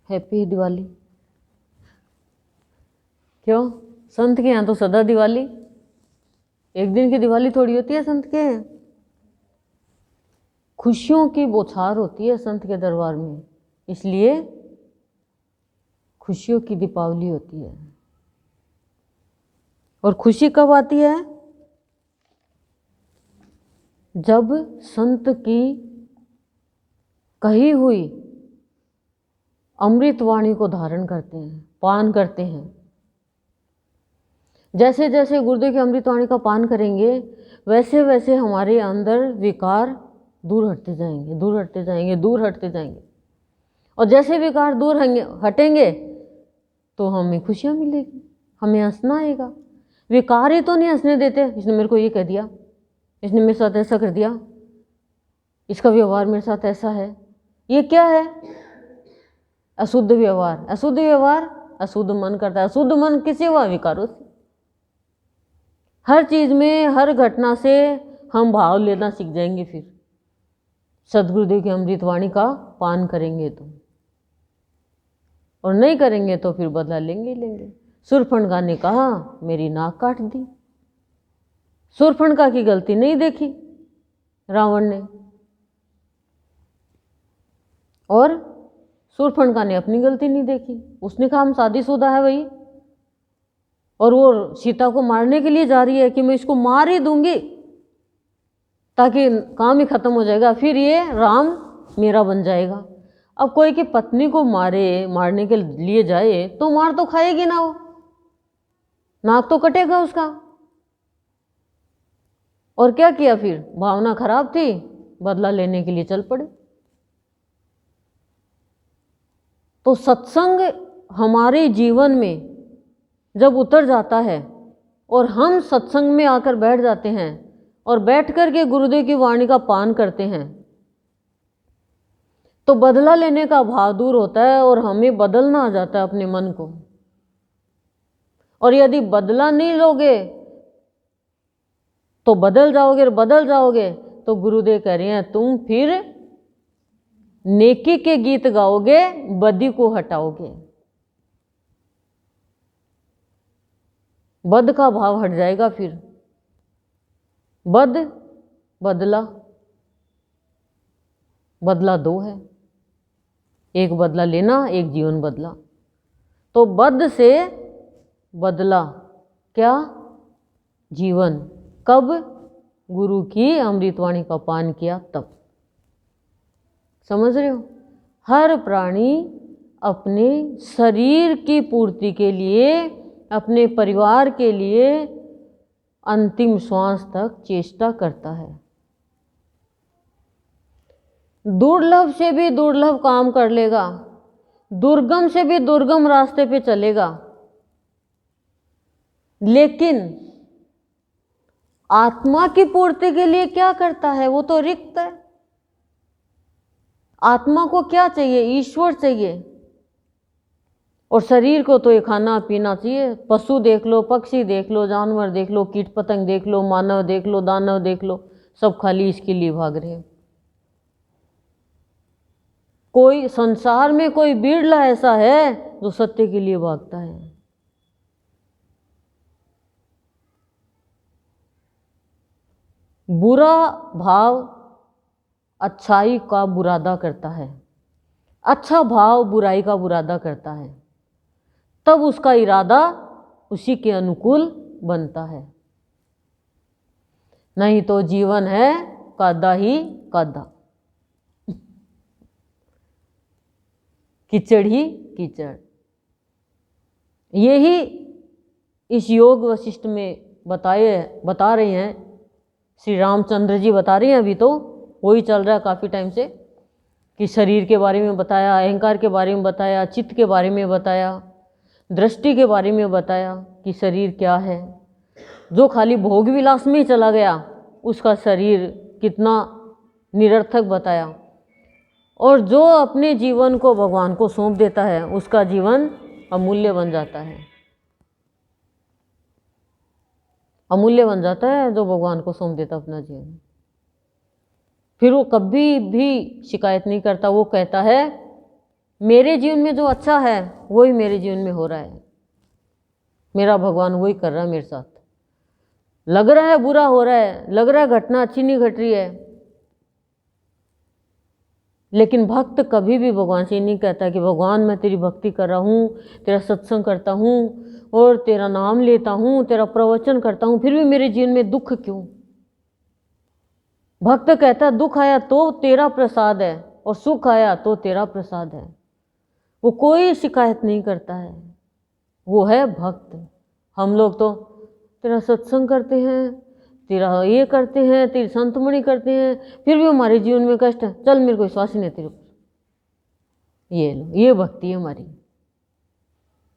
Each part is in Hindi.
हैप्पी दिवाली। क्यों? संत के यहाँ तो सदा दिवाली, एक दिन की दिवाली थोड़ी होती है संत के यहाँ। खुशियों की बौछार होती है संत के दरबार में, इसलिए खुशियों की दीपावली होती है। और खुशी कब आती है? जब संत की कही हुई अमृत वाणी को धारण करते हैं, पान करते हैं। जैसे जैसे गुरुदेव की अमृत वाणी का पान करेंगे वैसे वैसे हमारे अंदर विकार दूर हटते जाएंगे, दूर हटते जाएंगे, दूर हटते जाएंगे। और जैसे विकार दूर हटेंगे तो हमें खुशियाँ मिलेगी, हमें हंसना आएगा। विकार ही तो नहीं हंसने देते। इसने मेरे को ये कह दिया, इसने मेरे साथ ऐसा कर दिया, इसका व्यवहार मेरे साथ ऐसा है। ये क्या है? अशुद्ध व्यवहार। अशुद्ध व्यवहार अशुद्ध मन करता है। अशुद्ध मन किसे हुआ? विकारों से। हर चीज में, हर घटना से हम भाव लेना सीख जाएंगे। फिर सदगुरुदेव की अमृत वाणी का पान करेंगे तो, और नहीं करेंगे तो फिर बदला लेंगे ही लेंगे। शूर्पणखा ने कहा मेरी नाक काट दी। शूर्पणखा की गलती नहीं देखी रावण ने, और शूर्पणखा ने अपनी गलती नहीं देखी। उसने कहा हम शादीशुदा है भाई, और वो सीता को मारने के लिए जा रही है कि मैं इसको मार ही दूंगी ताकि काम ही खत्म हो जाएगा, फिर ये राम मेरा बन जाएगा। अब कोई की पत्नी को मारने के लिए जाए तो मार तो खाएगी ना, वो नाक तो कटेगा उसका। और क्या किया फिर? भावना खराब थी, बदला लेने के लिए चल पड़े। तो सत्संग हमारे जीवन में जब उतर जाता है और हम सत्संग में आकर बैठ जाते हैं और बैठ कर के गुरुदेव की वाणी का पान करते हैं तो बदला लेने का भाव दूर होता है और हमें बदलना आ जाता है अपने मन को। और यदि बदला नहीं लोगे तो बदल जाओगे तो गुरुदेव कह रहे हैं तुम फिर नेकी के गीत गाओगे, बदी को हटाओगे। बद का भाव हट जाएगा। फिर बदला दो है, एक बदला लेना, एक जीवन बदला। तो बद से बदला क्या? जीवन। कब? गुरु की अमृतवाणी का पान किया तब। समझ रहे हो? हर प्राणी अपने शरीर की पूर्ति के लिए, अपने परिवार के लिए अंतिम श्वास तक चेष्टा करता है। दुर्लभ से भी दुर्लभ काम कर लेगा, दुर्गम से भी दुर्गम रास्ते पे चलेगा, लेकिन आत्मा की पूर्ति के लिए क्या करता है? वो तो रिक्त है। आत्मा को क्या चाहिए? ईश्वर चाहिए। और शरीर को तो ये खाना पीना चाहिए। पशु देख लो, पक्षी देख लो, जानवर देख लो, कीट पतंग देख लो, मानव देख लो, दानव देख लो, सब खाली इसके लिए भाग रहे हैं। कोई संसार में कोई बिरला ऐसा है जो सत्य के लिए भागता है। बुरा भाव अच्छाई का बुरादा करता है, अच्छा भाव बुराई का बुरादा करता है, तब उसका इरादा उसी के अनुकूल बनता है। नहीं तो जीवन है कादा ही कादा, कीचड़ ही कीचड़। यही इस योग वशिष्ठ में बता रहे हैं श्री रामचंद्र जी, बता रहे हैं। अभी तो वही चल रहा है काफ़ी टाइम से, कि शरीर के बारे में बताया, अहंकार के बारे में बताया, चित्त के बारे में बताया, दृष्टि के बारे में बताया कि शरीर क्या है। जो खाली भोग विलास में ही चला गया उसका शरीर कितना निरर्थक बताया, और जो अपने जीवन को भगवान को सौंप देता है उसका जीवन अमूल्य बन जाता है। अमूल्य बन जाता है जो भगवान को सौंप देता अपना जीवन। फिर वो कभी भी शिकायत नहीं करता। वो कहता है मेरे जीवन में जो अच्छा है वही मेरे जीवन में हो रहा है, मेरा भगवान वही कर रहा है मेरे साथ। लग रहा है बुरा हो रहा है, लग रहा है घटना अच्छी नहीं घट रही है, लेकिन भक्त कभी भी भगवान से नहीं कहता कि भगवान मैं तेरी भक्ति कर रहा हूँ, तेरा सत्संग करता हूँ और तेरा नाम लेता हूँ, तेरा प्रवचन करता हूँ, फिर भी मेरे जीवन में दुख क्यों। भक्त कहता दुख आया तो तेरा प्रसाद है और सुख आया तो तेरा प्रसाद है। वो कोई शिकायत नहीं करता है, वो है भक्त। हम लोग तो तेरा सत्संग करते हैं, तेरा ये करते हैं, तेरी संतमणि करते हैं, फिर भी हमारे जीवन में कष्ट है, चल मेरे को विश्वास ही नहीं तेरे ऊपर, ये लो, ये भक्ति है हमारी।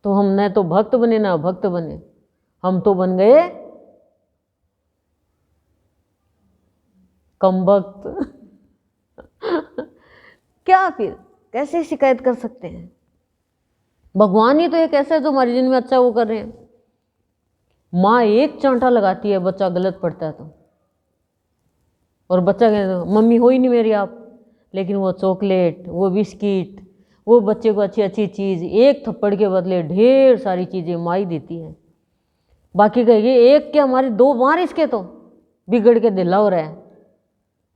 तो हम न तो भक्त बने ना भक्त बने, हम तो बन गए कम भक्त। क्या फिर कैसे शिकायत कर सकते हैं। भगवान ही तो एक ऐसा है जो हमारे जीवन में अच्छा वो कर रहे हैं। माँ एक चांटा लगाती है बच्चा गलत पढ़ता है तो, और बच्चा कहता मम्मी हो ही नहीं मेरी आप, लेकिन वो चॉकलेट, वो बिस्किट, वो बच्चे को अच्छी अच्छी चीज़, एक थप्पड़ के बदले ढेर सारी चीज़ें माँ ही देती है। बाकी कहेगी एक के हमारे दो मार इसके तो बिगड़ के दिला हो रहा है,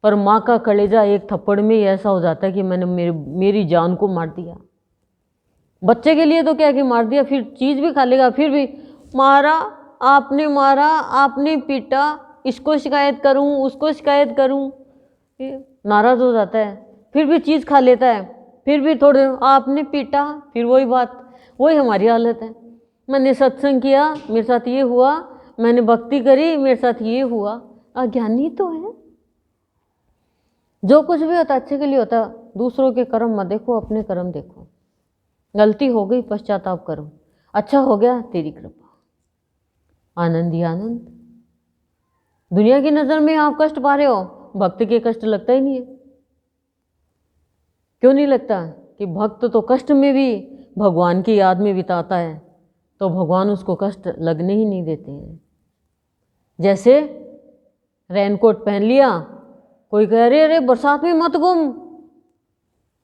पर माँ का कलेजा एक थप्पड़ में ही ऐसा हो जाता है कि मैंने मेरी जान को मार दिया। बच्चे के लिए तो क्या कि मार दिया, फिर चीज़ भी खा लेगा, फिर भी मारा, आपने पीटा, इसको शिकायत करूं, उसको शिकायत करूं, नाराज हो जाता है। फिर भी चीज़ खा लेता है, फिर भी थोड़े आपने पीटा, फिर वही बात, वही हमारी हालत है। मैंने सत्संग किया, मेरे साथ ये हुआ, मैंने भक्ति करी, मेरे साथ ये हुआ। अज्ञानी तो है। जो कुछ भी होता अच्छे के लिए होता। दूसरों के कर्म मत देखो, अपने कर्म देखो। गलती हो गई पश्चाताप करो, अच्छा हो गया तेरी कृपा, आनंद ही आनंद। दुनिया की नज़र में आप कष्ट पा रहे हो, भक्त के कष्ट लगता ही नहीं है। क्यों नहीं लगता? कि भक्त तो कष्ट में भी भगवान की याद में बिताता है, तो भगवान उसको कष्ट लगने ही नहीं देते हैं। जैसे रेनकोट पहन लिया, कोई कह रहे अरे बरसात में मत घूम,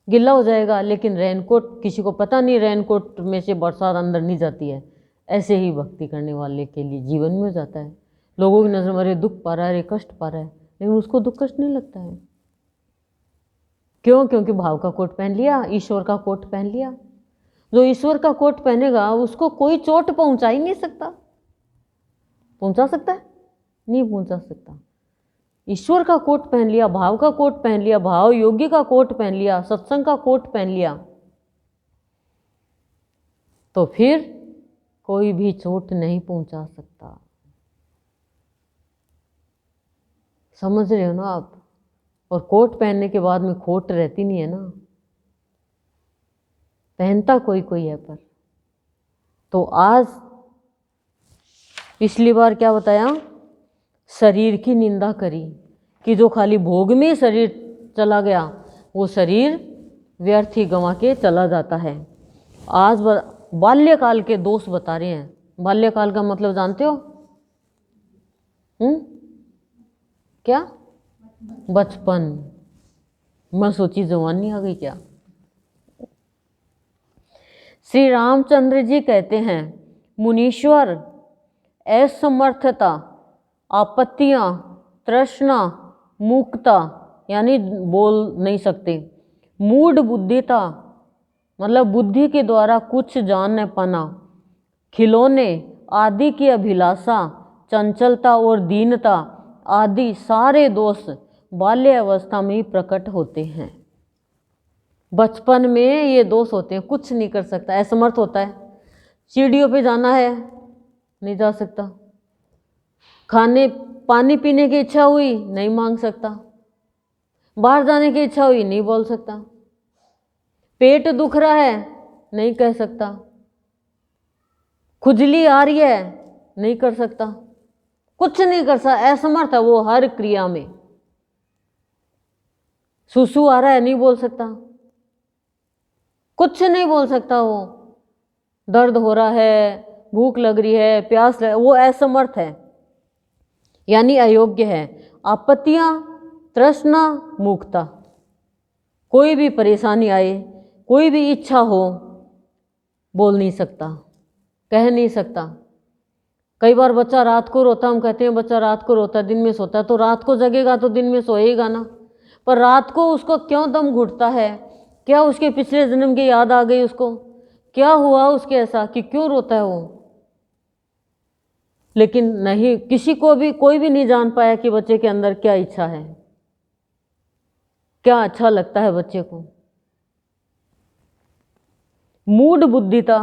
गिल्ला हो जाएगा, लेकिन रेनकोट किसी को पता नहीं रेनकोट में से बरसात अंदर नहीं जाती है। ऐसे ही भक्ति करने वाले के लिए जीवन में हो जाता है। लोगों की नज़र में अरे दुख पा रहा है, अरे कष्ट पा रहा है, लेकिन उसको दुख कष्ट नहीं लगता है। क्यों? क्योंकि भाव का कोट पहन लिया, ईश्वर का कोट पहन लिया। जो ईश्वर का कोट पहनेगा उसको कोई चोट पहुंचा ही नहीं सकता। पहुंचा सकता है? नहीं पहुंचा सकता। ईश्वर का कोट पहन लिया, भाव का कोट पहन लिया, भाव योगी का कोट पहन लिया, सत्संग का कोट पहन लिया, तो फिर कोई भी चोट नहीं पहुंचा सकता। समझ रहे हो ना आप? और कोट पहनने के बाद में खोट रहती नहीं है ना, पहनता कोई कोई है। पर तो आज पिछली बार क्या बताया, शरीर की निंदा करी कि जो खाली भोग में शरीर चला गया वो शरीर व्यर्थ ही गंवा के चला जाता है। आज बाल्यकाल के दोष बता रहे हैं। बाल्यकाल का मतलब जानते हो? क्या? बचपन। मैं सोची जवानी आ गई क्या। श्री रामचंद्र जी कहते हैं मुनीश्वर असमर्थता, आपत्तियां, तृष्णा, मूकता यानी बोल नहीं सकते, मूढ़ बुद्धिता मतलब बुद्धि के द्वारा कुछ जान न पाना, खिलौने आदि की अभिलाषा, चंचलता और दीनता आदि सारे दोष बाल्य अवस्था में ही प्रकट होते हैं। बचपन में ये दोष होते हैं, कुछ नहीं कर सकता, असमर्थ होता है। सीढ़ियों पे जाना है नहीं जा सकता, खाने पानी पीने की इच्छा हुई नहीं मांग सकता, बाहर जाने की इच्छा हुई नहीं बोल सकता, पेट दुख रहा है नहीं कह सकता, खुजली आ रही है नहीं कर सकता, कुछ नहीं कर सकता, असमर्थ है वो हर क्रिया में। सुसु आ रहा है नहीं बोल सकता, कुछ नहीं बोल सकता। वो दर्द हो रहा है, भूख लग रही है, प्यास लग, वो असमर्थ है यानी अयोग्य है। आपत्तियां, तृष्णा, मूकता, कोई भी परेशानी आए, कोई भी इच्छा हो बोल नहीं सकता, कह नहीं सकता। कई बार बच्चा रात को रोता, हम कहते हैं बच्चा रात को रोता दिन में सोता, तो रात को जगेगा तो दिन में सोएगा ना। पर रात को उसको क्यों दम घुटता है? क्या उसके पिछले जन्म की याद आ गई उसको? क्या हुआ उसके ऐसा कि क्यों रोता है वो? लेकिन नहीं, किसी को भी कोई भी नहीं जान पाया कि बच्चे के अंदर क्या इच्छा है, क्या अच्छा लगता है बच्चे को। मूड बुद्धिता,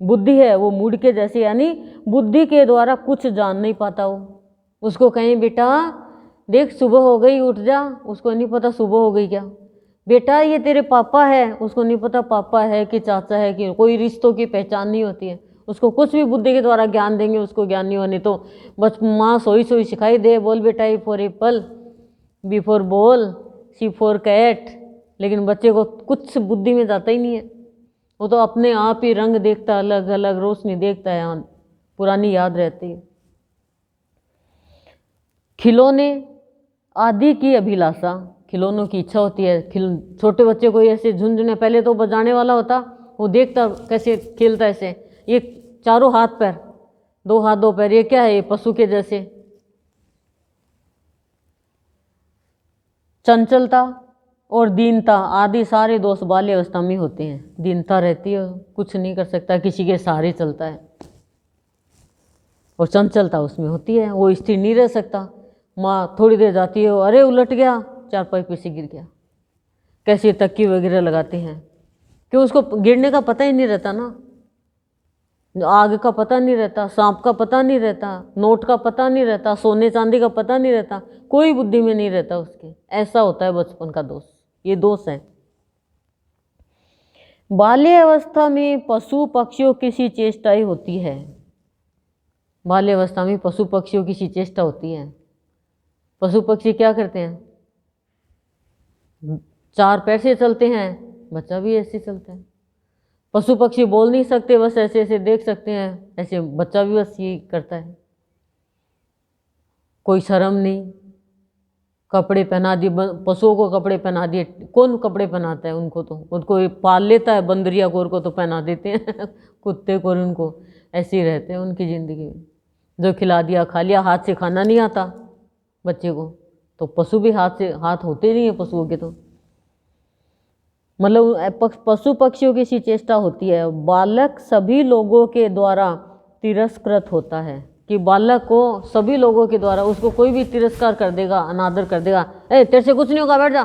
बुद्धि है वो मूड के जैसे, यानी बुद्धि के द्वारा कुछ जान नहीं पाता वो। उसको कहें बेटा देख सुबह हो गई उठ जा, उसको नहीं पता सुबह हो गई क्या। बेटा ये तेरे पापा है, उसको नहीं पता पापा है कि चाचा है कि, कोई रिश्तों की पहचान नहीं होती है उसको। कुछ भी बुद्धि के द्वारा ज्ञान देंगे उसको ज्ञान नहीं होने। तो बस माँ सोई सोई सिखाई दे, बोल बेटा A for apple, B for ball, C for cat, लेकिन बच्चे को कुछ बुद्धि में जाता ही नहीं है। वो तो अपने आप ही रंग देखता है, अलग अलग रोशनी देखता है, पुरानी याद रहती है। खिलौने आदि की अभिलाषा, खिलौनों की इच्छा होती है। छोटे बच्चे को ऐसे झुंझुने, पहले तो बजाने वाला होता, वो देखता कैसे खेलता ऐसे, ये चारों हाथ पैर, दो हाथ दो पैर, ये क्या है? ये पशु के जैसे। चंचलता और दीनता आदि सारे दोष बाल्य अवस्था में होते हैं। दीनता रहती है, कुछ नहीं कर सकता, किसी के सहारे चलता है। और चंचलता उसमें होती है, वो स्थिर नहीं रह सकता। माँ थोड़ी देर जाती है, अरे उलट गया, चारपाई पे से गिर गया। कैसे तक्की वगैरह लगाते हैं, क्यों? उसको गिरने का पता ही नहीं रहता ना, आग का पता नहीं रहता, सांप का पता नहीं रहता, नोट का पता नहीं रहता, सोने चांदी का पता नहीं रहता, कोई बुद्धि में नहीं रहता उसके। ऐसा होता है बचपन का दोष, ये दोष है। बाल्य अवस्था में पशु पक्षियों की सी चेष्टाएं होती है। बाल्य अवस्था में पशु पक्षियों की सी चेष्टा होती है। पशु पक्षी क्या करते हैं? चार पैर से चलते हैं, बच्चा भी ऐसे चलता है। पशु पक्षी बोल नहीं सकते, बस ऐसे ऐसे देख सकते हैं, ऐसे बच्चा भी बस यही करता है। कोई शर्म नहीं, कपड़े पहना दिए पशुओं को, कपड़े पहना दिए। कौन कपड़े पहनाता है उनको? तो उनको पाल लेता है, बंदरिया कोर को तो पहना देते हैं कुत्ते को, उनको ऐसे ही रहते हैं उनकी ज़िंदगी। जो खिला दिया खा लिया, हाथ से खाना नहीं आता बच्चे को, तो पशु भी हाथ होते नहीं है पशुओं के। तो मतलब पशु पक्षियों की सी चेष्टा होती है। बालक सभी लोगों के द्वारा तिरस्कृत होता है, कि बालक को सभी लोगों के द्वारा, उसको कोई भी तिरस्कार कर देगा, अनादर कर देगा। तेरे से कुछ नहीं होगा, बैठ जा,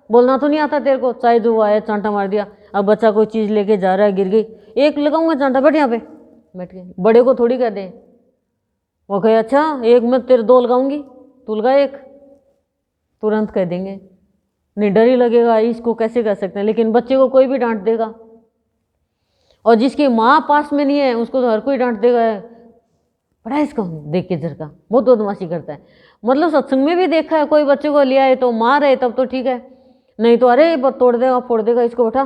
बोलना तो नहीं आता तेरे को, चाहे जो आया चांटा मार दिया। अब बच्चा कोई चीज़ लेके जा रहा है, गिर गई, एक लगाऊंगा चांटा, बैठ यहाँ पे, बैठ गए। बड़े को थोड़ी कह दे, वो कहे अच्छा एक मैं तेरे दो लगाऊंगी, तू लगा एक, तुरंत कह देंगे। नहीं, डर ही लगेगा, इसको कैसे कर सकते हैं। लेकिन बच्चे को कोई भी डांट देगा, और जिसकी माँ पास में नहीं है उसको तो हर कोई डांट देगा, बड़ा इसका देख के झरका, बहुत बदमाशी करता है। मतलब सत्संग में भी देखा है, कोई बच्चे को लिया है तो मार है तब तो ठीक है, नहीं तो अरे तोड़ देगा फोड़ देगा इसको, बैठा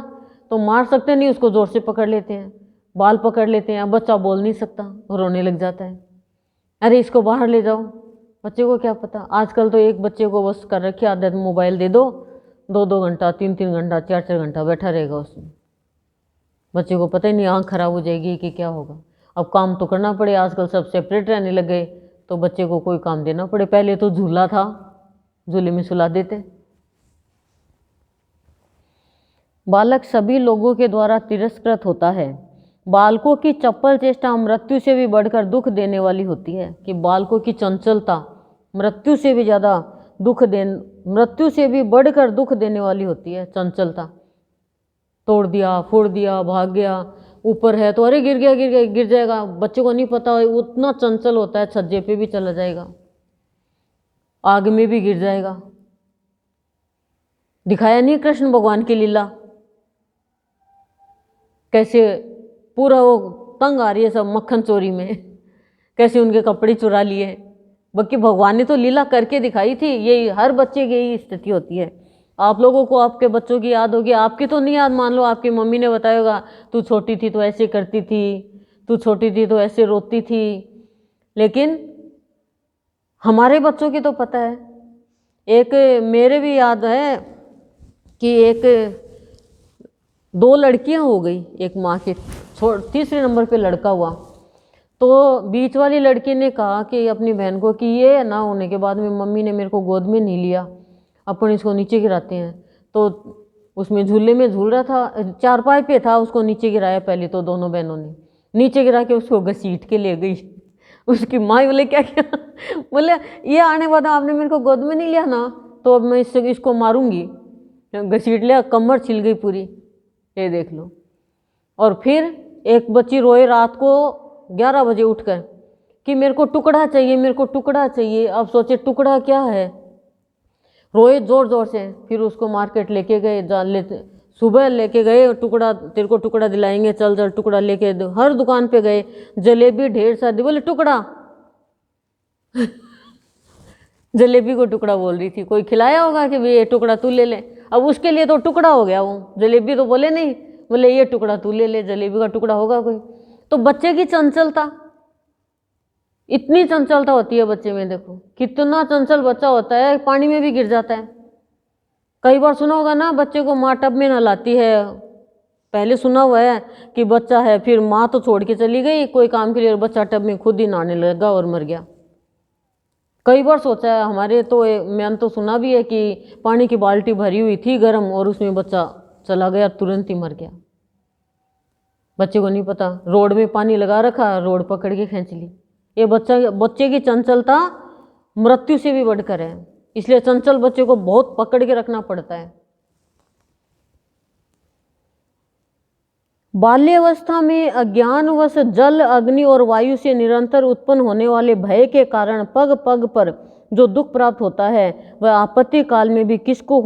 तो मार सकते नहीं, उसको जोर से पकड़ लेते हैं, बाल पकड़ लेते हैं। अब बच्चा बोल नहीं सकता, रोने लग जाता है, अरे इसको बाहर ले जाओ। बच्चे को क्या पता, आजकल तो एक बच्चे को बस कर रखी आदत, मोबाइल दे दो, 2-2 घंटा 3-3 घंटा 4-4 घंटा बैठा रहेगा उसमें। बच्चे को पता ही नहीं, आँख खराब हो जाएगी कि क्या होगा। अब काम तो करना पड़े, आजकल सब सेपरेट रहने लग गए, तो बच्चे को कोई काम देना पड़े। पहले तो झूला था, झूले में सुला देते। बालक सभी लोगों के द्वारा तिरस्कृत होता है। बालकों की चपल चेष्टा मृत्यु से भी बढ़कर दुख देने वाली होती है, कि बालकों की चंचलता मृत्यु से भी ज़्यादा मृत्यु से भी बढ़कर दुख देने वाली होती है। चंचलता, तोड़ दिया फोड़ दिया, भाग गया, ऊपर है तो अरे गिर गया गिर गया, गिर जाएगा, बच्चे को नहीं पता, उतना चंचल होता है, छज्जे पे भी चला जाएगा, आग में भी गिर जाएगा। दिखाया नहीं कृष्ण भगवान की लीला, कैसे पूरा वो तंग आ रही है सब मक्खन चोरी में, कैसे उनके कपड़े चुरा लिए। बाकी भगवान ने तो लीला करके दिखाई थी। ये हर बच्चे की यही स्थिति होती है। आप लोगों को आपके बच्चों की याद होगी, आपकी तो नहीं याद, मान लो आपकी मम्मी ने बताया होगा, तू छोटी थी तो ऐसे करती थी, तू छोटी थी तो ऐसे रोती थी। लेकिन हमारे बच्चों की तो पता है। एक मेरे भी याद है कि एक 2 लड़कियां हो गई एक माँ के, तीसरे नंबर पे लड़का हुआ। तो बीच वाली लड़की ने कहा कि अपनी बहन को कि ये ना होने के बाद में मम्मी ने मेरे को गोद में नहीं लिया, अपन इसको नीचे गिराते हैं। तो उसमें झूले में झूल रहा था, चारपाई पे था, उसको नीचे गिराया पहले तो दोनों बहनों ने, नीचे गिरा के उसको घसीट के ले गई। उसकी माँ बोले क्या किया? बोले ये आने बाद आपने मेरे को गोद में नहीं लिया ना, तो अब मैं इसको मारूंगी। घसीट लिया, कमर छिल गई पूरी, ये देख लो। और फिर एक बच्ची रोए रात को 11 बजे उठकर कि मेरे को टुकड़ा चाहिए, मेरे को टुकड़ा चाहिए। अब सोचे टुकड़ा क्या है, रोए जोर जोर से। फिर उसको मार्केट लेके गए, सुबह लेके गए, टुकड़ा तेरे को टुकड़ा दिलाएंगे, चल चल टुकड़ा लेके। हर दुकान पे गए, जलेबी ढेर सारी, बोले टुकड़ा। जलेबी को टुकड़ा बोल रही थी, कोई खिलाया होगा कि भाई ये टुकड़ा तू ले ले। अब उसके लिए तो टुकड़ा हो गया वो, जलेबी तो बोले नहीं, बोले ये टुकड़ा तू ले ले, जलेबी का टुकड़ा होगा कोई। तो बच्चे की चंचलता, इतनी चंचलता होती है बच्चे में, देखो कितना चंचल बच्चा होता है, पानी में भी गिर जाता है। कई बार सुना होगा ना, बच्चे को माँ टब में नहलाती है। पहले सुना हुआ है कि बच्चा है, फिर माँ तो छोड़ के चली गई कोई काम के लिए, और बच्चा टब में खुद ही नहाने लगा और मर गया। कई बार सोचा है हमारे तो, मैंने तो सुना भी है कि पानी की बाल्टी भरी हुई थी गर्म, और उसमें बच्चा चला गया, तुरंत ही मर गया। बच्चे को नहीं पता, रोड में पानी लगा रखा, रोड पकड़ के खींच ली। ये बच्चे की चंचलता मृत्यु से भी बढ़कर है, इसलिए चंचल बच्चे को बहुत पकड़ के रखना पड़ता है। बाल्यावस्था में अज्ञानवश जल, अग्नि और वायु से निरंतर उत्पन्न होने वाले भय के कारण पग पग पर जो दुख प्राप्त होता है, वह आपत्ति काल में भी किसको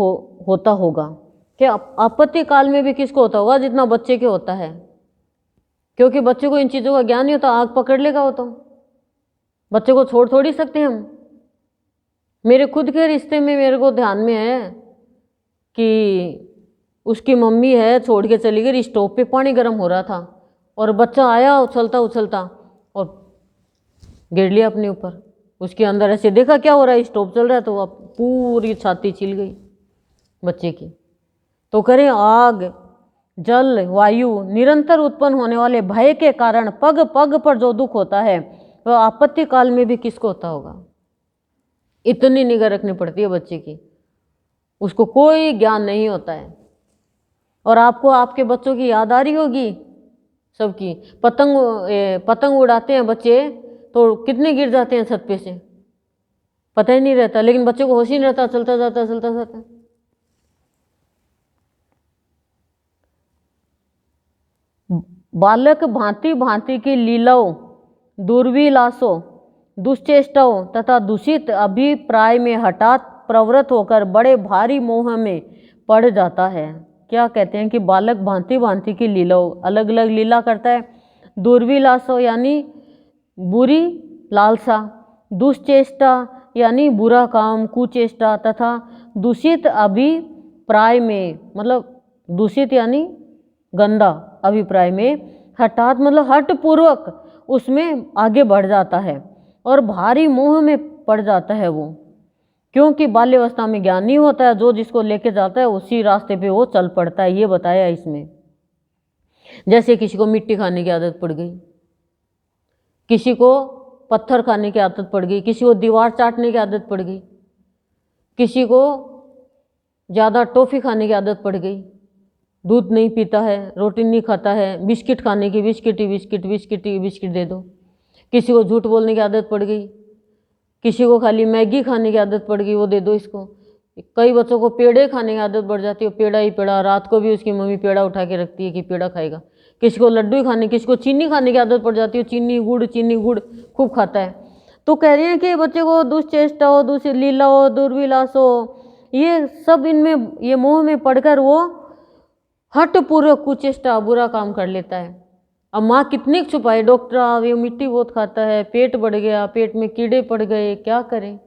होता होगा? क्या आपत्ति काल में भी किसको होता होगा? जितना बच्चे के होता है, क्योंकि बच्चे को इन चीज़ों का ज्ञान नहीं होता। आग पकड़ लेगा वो, तो बच्चे को छोड़ थोड़ी सकते हम। मेरे खुद के रिश्ते में मेरे को ध्यान में है कि उसकी मम्मी है, छोड़ के चली गई, स्टोव पे पानी गर्म हो रहा था, और बच्चा आया उछलता उछलता और गिर लिया अपने ऊपर। उसके अंदर ऐसे देखा क्या हो रहा है, स्टोव चल रहा है, तो अब पूरी छाती छिल गई बच्चे की। तो करें, आग, जल, वायु निरंतर उत्पन्न होने वाले भय के कारण पग पग पर जो दुख होता है, वह आपत्ति काल में भी किसको होता होगा? इतनी निगाह रखनी पड़ती है बच्चे की, उसको कोई ज्ञान नहीं होता है। और आपको आपके बच्चों की याद आ रही होगी सबकी। पतंग उड़ाते हैं बच्चे तो कितने गिर जाते हैं छत पे से, पता ही नहीं रहता, लेकिन बच्चे को होश ही नहीं रहता, चलता जाता चलता जाता। बालक भांति भांति की लीलाओं, दुर्विलासों, दुश्चेष्टाओं तथा दूषित अभिप्राय में हठात प्रवृत्त होकर बड़े भारी मोह में पड़ जाता है। क्या कहते हैं कि बालक भांति भांति की लीलाओं, अलग अलग लीला करता है। दुर्विलासों यानी बुरी लालसा, दुश्चेष्टा यानी बुरा काम, कुचेष्टा, तथा दूषित अभिप्राय में, मतलब दूषित यानी गंदा अभिप्राय में, हठात मतलब हठ पूर्वक उसमें आगे बढ़ जाता है और भारी मोह में पड़ जाता है वो, क्योंकि बाल्यावस्था में ज्ञान नहीं होता है। जो जिसको लेके जाता है उसी रास्ते पे वो चल पड़ता है, ये बताया इसमें। जैसे किसी को मिट्टी खाने की आदत पड़ गई, किसी को पत्थर खाने की आदत पड़ गई, किसी को दीवार चाटने की आदत पड़ गई, किसी को ज़्यादा टॉफ़ी खाने की आदत पड़ गई, दूध नहीं पीता है, रोटी नहीं खाता है, बिस्किट खाने की, बिस्किट ही बिस्किट, बिस्किट ही बिस्किट दे दो। किसी को झूठ बोलने की आदत पड़ गई, किसी को खाली मैगी खाने की आदत पड़ गई, वो दे दो इसको। कई बच्चों को पेड़े खाने की आदत पड़ जाती है, पेड़ा ही पेड़ा, रात को भी उसकी मम्मी पेड़ा उठा के रखती है कि पेड़ा खाएगा। किसी को लड्डू खाने, किसी को चीनी खाने की आदत पड़ जाती है, चीनी गुड़ खूब खाता है। तो कह रहे हैं कि बच्चे को दुश्चेष्टा हो, दूसरी लीला हो, दुर्विलास हो, ये सब इनमें, ये मोह में पड़कर वो हठ पूर्वक कुचेष्टा, बुरा काम कर लेता है। अब माँ कितनी छुपाए, डॉक्टर ये मिट्टी बहुत खाता है, पेट बढ़ गया, पेट में कीड़े पड़ गए, क्या करें।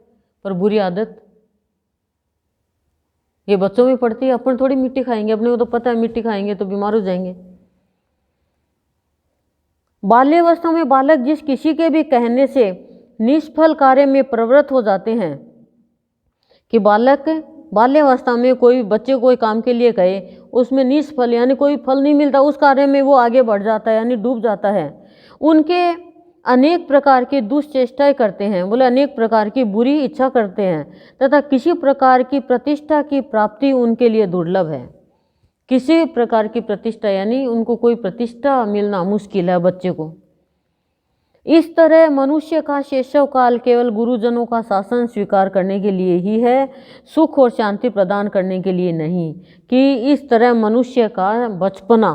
पर बुरी आदत ये बच्चों में पड़ती है। अपन थोड़ी मिट्टी खाएंगे, अपने को तो पता है मिट्टी खाएंगे तो बीमार हो जाएंगे। बाल्यावस्था में बालक जिस किसी के भी कहने से निष्फल कार्य में प्रवृत्त हो जाते हैं, कि बालक बाल्यावस्था में कोई बच्चे कोई काम के लिए कहे उसमें निष्फल यानी कोई फल नहीं मिलता, उस कार्य में वो आगे बढ़ जाता है यानी डूब जाता है। उनके अनेक प्रकार की दुष्चेष्टाएं करते हैं, बोले अनेक प्रकार की बुरी इच्छा करते हैं, तथा किसी प्रकार की प्रतिष्ठा की प्राप्ति उनके लिए दुर्लभ है। किसी प्रकार की प्रतिष्ठा यानी उनको कोई प्रतिष्ठा मिलना मुश्किल है बच्चे को। इस तरह मनुष्य का शैशव काल केवल गुरुजनों का शासन स्वीकार करने के लिए ही है, सुख और शांति प्रदान करने के लिए नहीं। कि इस तरह मनुष्य का बचपना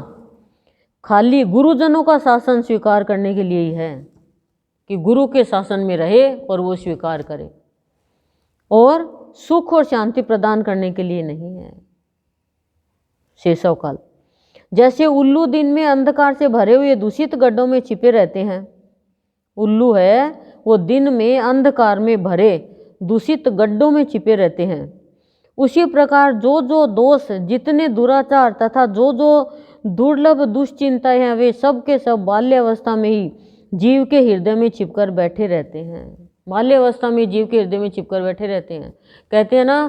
खाली गुरुजनों का शासन स्वीकार करने के लिए ही है, कि गुरु के शासन में रहे और वो स्वीकार करे, और सुख और शांति प्रदान करने के लिए नहीं है शैशव काल। जैसे उल्लू दिन में अंधकार से भरे हुए दूषित गड्ढों में छिपे रहते हैं, उल्लू है वो दिन में अंधकार में भरे दूषित गड्ढों में छिपे रहते हैं, उसी प्रकार जो जो दोष, जितने दुराचार तथा जो जो दुर्लभ दुश्चिंताएं हैं, वे सब के सब बाल्यावस्था में ही जीव के हृदय में छिपकर बैठे रहते हैं। बाल्यावस्था में जीव के हृदय में छिपकर बैठे रहते हैं। कहते हैं ना,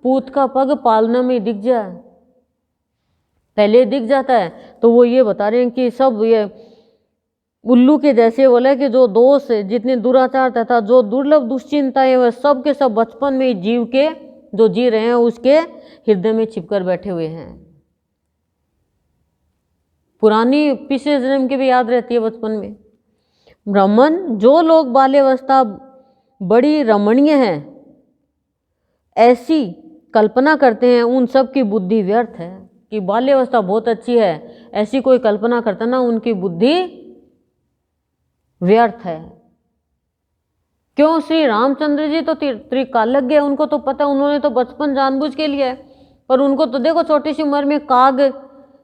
पूत का पग पालना में दिख जाए, पहले दिख जाता है। तो वो ये बता रहे हैं कि सब ये उल्लू के जैसे बोला कि जो दोष, जितने दुराचार तथा जो दुर्लभ दुश्चिंताएं, वह सब के सब बचपन में जीव के जो जी रहे हैं उसके हृदय में छिपकर बैठे हुए हैं। पुरानी पिछले जन्म की भी याद रहती है बचपन में। ब्राह्मण, जो लोग बाल्यावस्था बड़ी रमणीय है ऐसी कल्पना करते हैं, उन सब की बुद्धि व्यर्थ है। कि बाल्यावस्था बहुत अच्छी है ऐसी कोई कल्पना करता ना, उनकी बुद्धि व्यर्थ है। क्यों? श्री रामचंद्र जी तो त्रिकालज्ञ है, उनको तो पता, उन्होंने तो बचपन जानबूझ के लिया है। पर उनको तो देखो छोटी सी उम्र में काग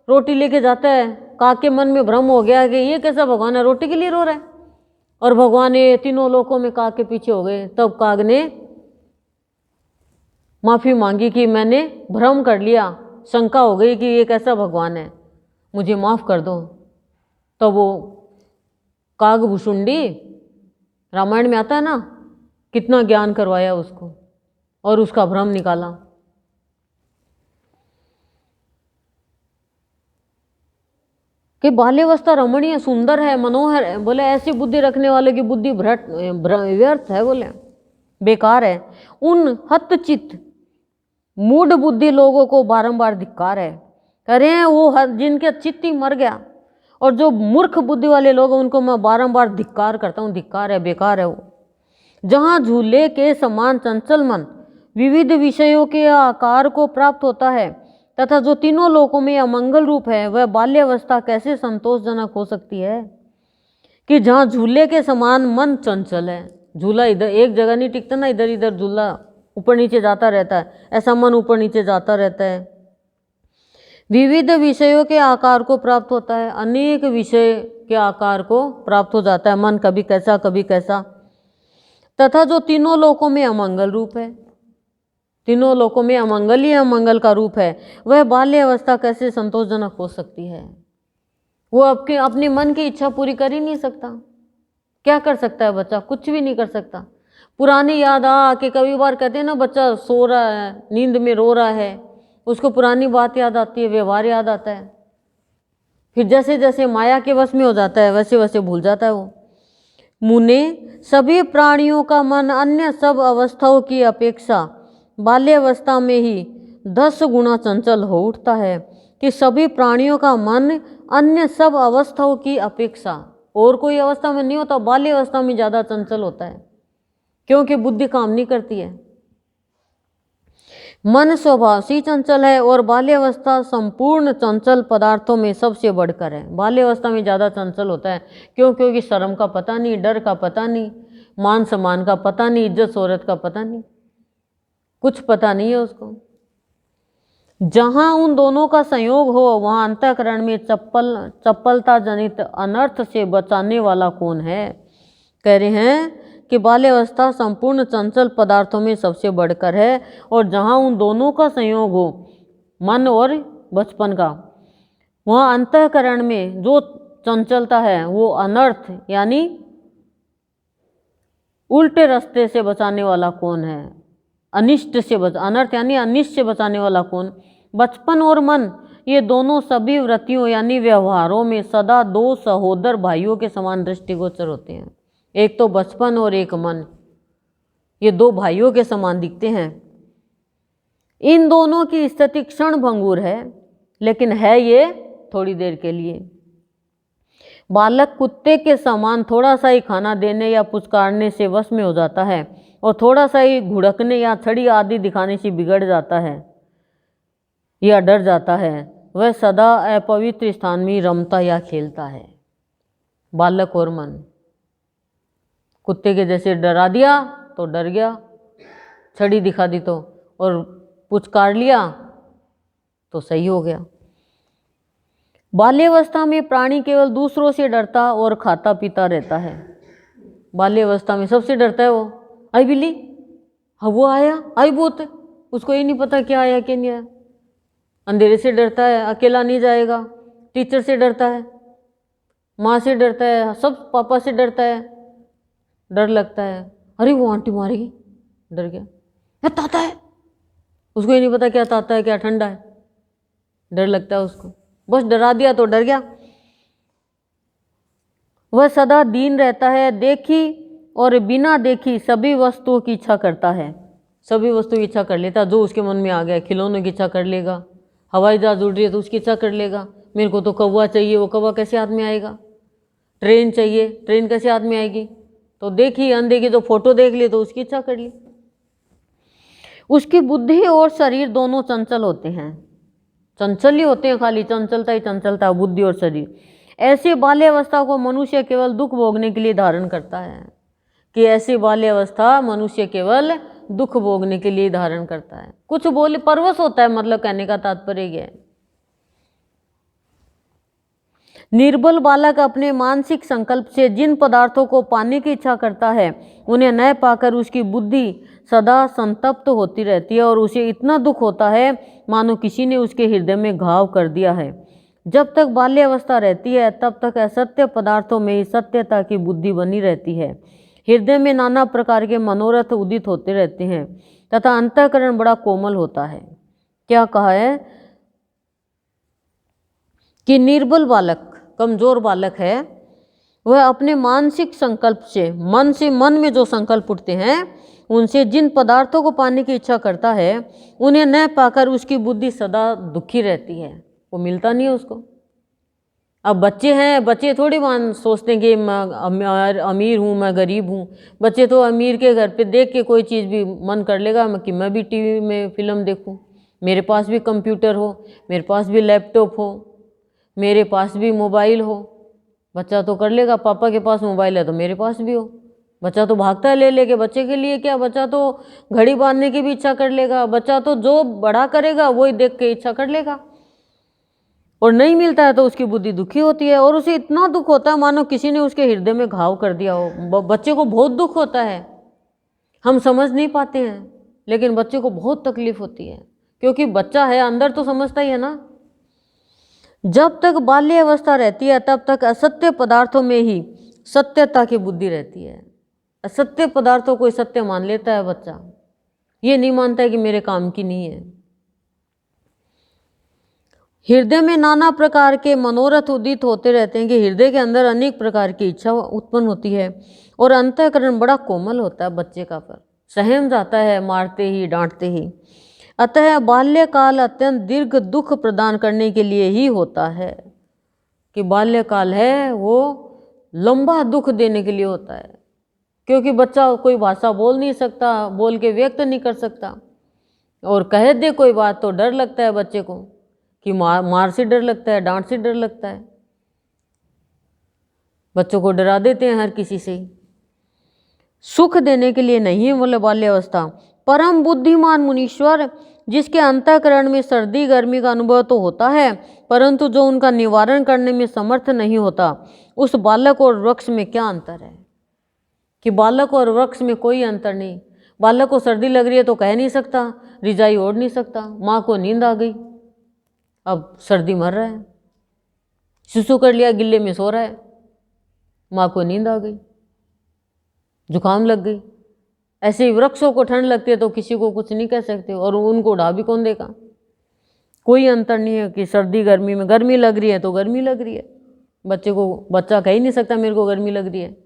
रोटी लेके जाता है, काग के मन में भ्रम हो गया कि ये कैसा भगवान है, रोटी के लिए रो रहा है। और भगवान ये तीनों लोकों में काग के पीछे हो गए। तब काग ने माफी मांगी कि मैंने भ्रम कर लिया, शंका हो गई कि ये कैसा भगवान है, मुझे माफ कर दो। तो वो काग भुसुंडी, रामायण में आता है ना, कितना ज्ञान करवाया उसको और उसका भ्रम निकाला। कि बाल्यावस्था रमणीय, सुंदर है, मनोहर है। बोले ऐसी बुद्धि रखने वाले की बुद्धि व्यर्थ है, बोले बेकार है। उन हतचित मूढ़ बुद्धि लोगों को बारंबार धिक्कार है। कह रहे हैं वो जिनके चित्त ही मर गया, और जो मूर्ख बुद्धि वाले लोग उनको मैं बारंबार धिक्कार करता हूँ, धिक्कार है, बेकार है वो। जहाँ झूले के समान चंचल मन विविध विषयों के आकार को प्राप्त होता है तथा जो तीनों लोकों में अमंगल रूप है, वह बाल्यावस्था कैसे संतोषजनक हो सकती है। कि जहाँ झूले के समान मन चंचल है, झूला इधर एक जगह नहीं टिकता ना, इधर इधर झूला ऊपर नीचे जाता रहता है, ऐसा मन ऊपर नीचे जाता रहता है। विविध विषयों के आकार को प्राप्त होता है, अनेक विषय के आकार को प्राप्त हो जाता है मन, कभी कैसा कभी कैसा। तथा जो तीनों लोकों में अमंगल रूप है, तीनों लोकों में अमंगल ही अमंगल का रूप है, वह बाल्यावस्था कैसे संतोषजनक हो सकती है। वो अपने मन की इच्छा पूरी कर ही नहीं सकता। क्या कर सकता है बच्चा? कुछ भी नहीं कर सकता। पुरानी याद आके, कभी बार कहते हैं ना बच्चा सो रहा है, नींद में रो रहा है, उसको पुरानी बात याद आती है, व्यवहार याद आता है। फिर जैसे जैसे माया के वश में हो जाता है वैसे वैसे भूल जाता है वो। मुने, सभी प्राणियों का मन अन्य सब अवस्थाओं की अपेक्षा बाल्यावस्था में ही 10 गुना चंचल हो उठता है। कि सभी प्राणियों का मन अन्य सब अवस्थाओं की अपेक्षा, और कोई अवस्था में नहीं होता, बाल्यावस्था में ज़्यादा चंचल होता है, क्योंकि बुद्धि काम नहीं करती है। मन स्वभाव से चंचल है और बाल्यावस्था संपूर्ण चंचल पदार्थों में सबसे बढ़कर है। बाल्यावस्था में ज़्यादा चंचल होता है, क्योंकि शर्म का पता नहीं, डर का पता नहीं, मान सम्मान का पता नहीं, इज्जत शोहरत का पता नहीं, कुछ पता नहीं है उसको। जहाँ उन दोनों का संयोग हो वहाँ अंतःकरण में चप्पलता जनित अनर्थ से बचाने वाला कौन है। कह रहे हैं कि बाल्यावस्था संपूर्ण चंचल पदार्थों में सबसे बढ़कर है, और जहाँ उन दोनों का संयोग हो, मन और बचपन का, वहाँ अंतःकरण में जो चंचलता है वो अनर्थ यानी उल्टे रास्ते से बचाने वाला कौन है। अनिष्ट से अनर्थ यानी अनिष्ट से बचाने वाला कौन। बचपन और मन ये दोनों सभी वृत्तियों यानी व्यवहारों में सदा दो सहोदर भाइयों के समान दृष्टिगोचर होते हैं। एक तो बचपन और एक मन, ये दो भाइयों के समान दिखते हैं। इन दोनों की स्थिति क्षण भंगुर है, लेकिन है ये थोड़ी देर के लिए। बालक कुत्ते के समान थोड़ा सा ही खाना देने या पुचकारने से वश में हो जाता है और थोड़ा सा ही घुड़कने या छड़ी आदि दिखाने से बिगड़ जाता है या डर जाता है। वह सदा अपवित्र स्थान में रमता या खेलता है। बालक और मन, कुत्ते के जैसे डरा दिया तो डर गया, छड़ी दिखा दी तो, और पुचकार लिया तो सही हो गया। बाल्यावस्था में प्राणी केवल दूसरों से डरता और खाता पीता रहता है। बाल्यावस्था में सबसे डरता है वो, आई बिल्ली, हाँ वो आया, आई भूत, उसको ये नहीं पता क्या आया क्या नहीं आया। अंधेरे से डरता है, अकेला नहीं जाएगा। टीचर से डरता है, माँ से डरता है, सब पापा से डरता है, डर लगता है। अरे वो आंटी मारेगी, डर गया। है ताता है, उसको ये नहीं पता क्या ताता है क्या ठंडा है, डर लगता है उसको, बस डरा दिया तो डर गया। वह सदा दीन रहता है, देखी और बिना देखी सभी वस्तुओं की इच्छा करता है। सभी वस्तुओं की इच्छा कर लेता, जो उसके मन में आ गया। खिलौनों की इच्छा कर लेगा, हवाई जहाज उड़ रही है तो उसकी इच्छा कर लेगा। मेरे को तो कौवा चाहिए, वो कौवा कैसे हाथ में आएगा। ट्रेन चाहिए, ट्रेन कैसे हाथ में आएगी। तो देखी अनदेखी जो फोटो देख ली तो उसकी इच्छा कर ली। उसकी बुद्धि और शरीर दोनों चंचल होते हैं, चंचल ही होते हैं, खाली चंचलता ही चंचलता, बुद्धि और शरीर। ऐसी बाल्यावस्था को मनुष्य केवल दुख भोगने के लिए धारण करता है, कि ऐसी बाल्यावस्था मनुष्य केवल दुख भोगने के लिए धारण करता है। कुछ बोले परवश होता है, मतलब कहने का तात्पर्य यह है। निर्बल बालक अपने मानसिक संकल्प से जिन पदार्थों को पाने की इच्छा करता है उन्हें न पाकर उसकी बुद्धि सदा संतप्त होती रहती है और उसे इतना दुख होता है मानो किसी ने उसके हृदय में घाव कर दिया है। जब तक बाल्यावस्था रहती है तब तक असत्य पदार्थों में ही सत्यता की बुद्धि बनी रहती है। हृदय में नाना प्रकार के मनोरथ उदित होते रहते हैं तथा अंतःकरण बड़ा कोमल होता है। क्या कहा है कि निर्बल बालक, कमजोर बालक है, वह अपने मानसिक संकल्प से मन में जो संकल्प उठते हैं उनसे जिन पदार्थों को पाने की इच्छा करता है उन्हें न पाकर उसकी बुद्धि सदा दुखी रहती है, वो मिलता नहीं है उसको। अब बच्चे हैं, बच्चे थोड़ी सोचते हैं कि मैं अमीर हूँ मैं गरीब हूँ। बच्चे तो अमीर के घर पे देख के कोई चीज़ भी मन कर लेगा कि मैं भी टीवी में फिल्म देखूँ, मेरे पास भी कंप्यूटर हो, मेरे पास भी लैपटॉप हो, मेरे पास भी मोबाइल हो। बच्चा तो कर लेगा, पापा के पास मोबाइल है तो मेरे पास भी हो। बच्चा तो भागता है ले लेके, बच्चे के लिए क्या, बच्चा तो घड़ी बांधने की भी इच्छा कर लेगा। बच्चा तो जो बड़ा करेगा वही देख के इच्छा कर लेगा, और नहीं मिलता है तो उसकी बुद्धि दुखी होती है और उसे इतना दुख होता है मानो किसी ने उसके हृदय में घाव कर दिया हो। बच्चे को बहुत दुख होता है, हम समझ नहीं पाते हैं, लेकिन बच्चे को बहुत तकलीफ होती है क्योंकि बच्चा है, अंदर तो समझता ही है ना। जब तक बाल्यावस्था रहती है तब तक असत्य पदार्थों में ही सत्यता की बुद्धि रहती है। असत्य पदार्थों को सत्य मान लेता है बच्चा, ये नहीं मानता है कि मेरे काम की नहीं है। हृदय में नाना प्रकार के मनोरथ उदित होते रहते हैं कि हृदय के अंदर अनेक प्रकार की इच्छा उत्पन्न होती है और अंतःकरण बड़ा कोमल होता है बच्चे का, पर सहम जाता है मारते ही डांटते ही। अतः बाल्यकाल अत्यंत दीर्घ दुख प्रदान करने के लिए ही होता है, कि बाल्यकाल है वो लंबा दुख देने के लिए होता है, क्योंकि बच्चा कोई भाषा बोल नहीं सकता, बोल के व्यक्त नहीं कर सकता, और कह दे कोई बात तो डर लगता है बच्चे को, कि मार से डर लगता है, डांट से डर लगता है। बच्चों को डरा देते हैं हर किसी से। सुख देने के लिए नहीं है बोले बाल्यावस्था। परम बुद्धिमान मुनीश्वर जिसके अंतःकरण में सर्दी गर्मी का अनुभव तो होता है परंतु जो उनका निवारण करने में समर्थ नहीं होता, उस बालक और वृक्ष में क्या अंतर है, कि बालक और वृक्ष में कोई अंतर नहीं। बालक को सर्दी लग रही है तो कह नहीं सकता, रिजाई ओढ़ नहीं सकता। माँ को नींद आ गई, अब सर्दी मर रहा है, सुसु कर लिया गिल्ले में सो रहा है, माँ को नींद आ गई, जुकाम लग गई। ऐसे ही वृक्षों को ठंड लगती है तो किसी को कुछ नहीं कह सकते, और उनको उड़ा भी कौन देगा। कोई अंतर नहीं है कि सर्दी गर्मी में, गर्मी लग रही है तो गर्मी लग रही है, बच्चा कह ही नहीं सकता मेरे को गर्मी लग रही है।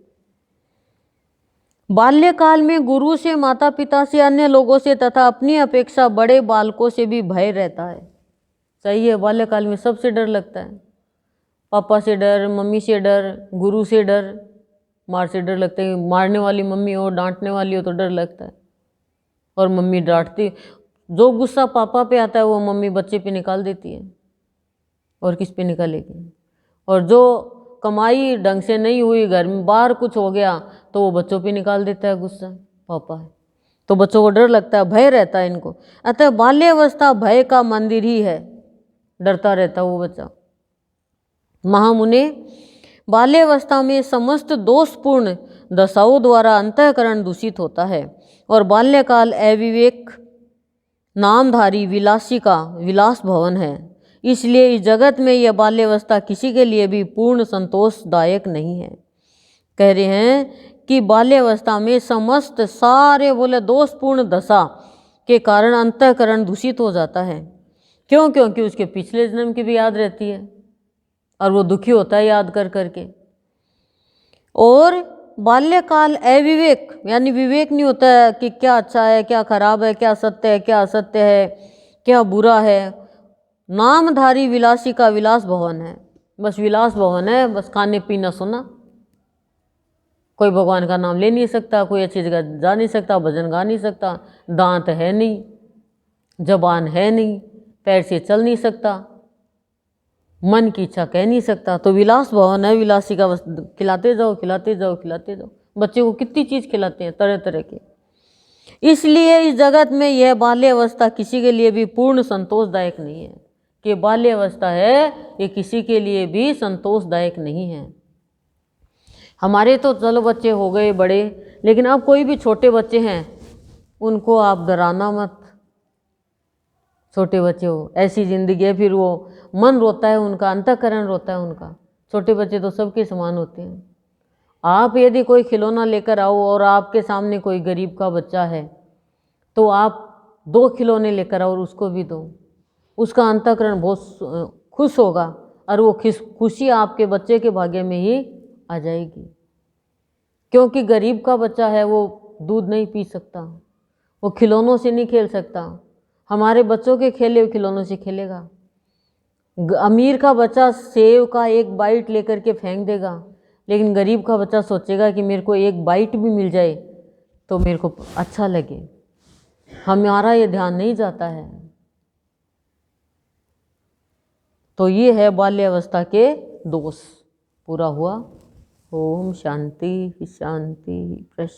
बाल्यकाल में गुरु से, माता पिता से, अन्य लोगों से तथा अपनी अपेक्षा बड़े बालकों से भी भय रहता है। सही है, बाल्यकाल में सबसे डर लगता है, पापा से डर, मम्मी से डर, गुरु से डर, मार से डर लगता है। मारने वाली मम्मी हो, डांटने वाली हो तो डर लगता है, और मम्मी डांटती, जो गुस्सा पापा पे आता है वो मम्मी बच्चे पे निकाल देती है, और किस पे निकालेगी। और जो कमाई ढंग से नहीं हुई, घर में बाहर कुछ हो गया तो वो बच्चों पे निकाल देता है गुस्सा, पापा है, तो बच्चों को डर लगता है, भय रहता है इनको। अतः बाल्यावस्था भय का मंदिर ही है, डरता रहता वो बच्चा। महामुने, बाल्यावस्था में समस्त दोषपूर्ण दशाओं द्वारा अंतःकरण दूषित होता है, और बाल्यकाल अविवेक नामधारी विलासी का विलास भवन है। इसलिए इस जगत में यह बाल्यावस्था किसी के लिए भी पूर्ण संतोषदायक नहीं है। कह रहे हैं कि बाल्यावस्था में समस्त सारे बोले दोषपूर्ण दशा के कारण अंतःकरण दूषित हो जाता है। क्यों? क्योंकि उसके पिछले जन्म की भी याद रहती है, और वो दुखी होता है याद कर करके। और बाल्यकाल अविवेक, यानी विवेक नहीं होता है कि क्या अच्छा है, क्या खराब है, क्या सत्य है, क्या असत्य है, क्या बुरा है। नामधारी विलासी का विलास भवन है, बस विलास भवन है, बस खाने पीना सोना। कोई भगवान का नाम ले नहीं सकता, कोई अच्छी जगह जा नहीं सकता, भजन गा नहीं सकता, दांत है नहीं, जबान है नहीं, पैर से चल नहीं सकता, मन की इच्छा कह नहीं सकता, तो विलास भवन है विलासी का। बस खिलाते जाओ, खिलाते जाओ, खिलाते जाओ। बच्चे को कितनी चीज़ खिलाते हैं, तरह तरह के। इसलिए इस जगत में यह बाल्यावस्था किसी के लिए भी पूर्ण संतोषदायक नहीं है। कि बाल्यावस्था है ये किसी के लिए भी संतोषदायक नहीं है। हमारे तो चलो बच्चे हो गए बड़े, लेकिन अब कोई भी छोटे बच्चे हैं उनको आप डराना मत। छोटे बच्चे हो, ऐसी ज़िंदगी है, फिर वो मन रोता है उनका, अंतःकरण रोता है उनका। छोटे बच्चे तो सबके समान होते हैं। आप यदि कोई खिलौना लेकर आओ और आपके सामने कोई गरीब का बच्चा है तो आप 2 खिलौने लेकर आओ और उसको भी दो, उसका अंतःकरण बहुत खुश होगा, और वो खुशी आपके बच्चे के भाग्य में ही आ जाएगी। क्योंकि गरीब का बच्चा है वो दूध नहीं पी सकता, वो खिलौनों से नहीं खेल सकता। हमारे बच्चों के खेले हुए खिलौनों से खेलेगा। अमीर का बच्चा सेब का एक बाइट लेकर के फेंक देगा, लेकिन गरीब का बच्चा सोचेगा कि मेरे को एक बाइट भी मिल जाए तो मेरे को अच्छा लगे। हमारा ये ध्यान नहीं जाता है। तो ये है बाल्यावस्था के दोष। पूरा हुआ। ओम शांति शांति।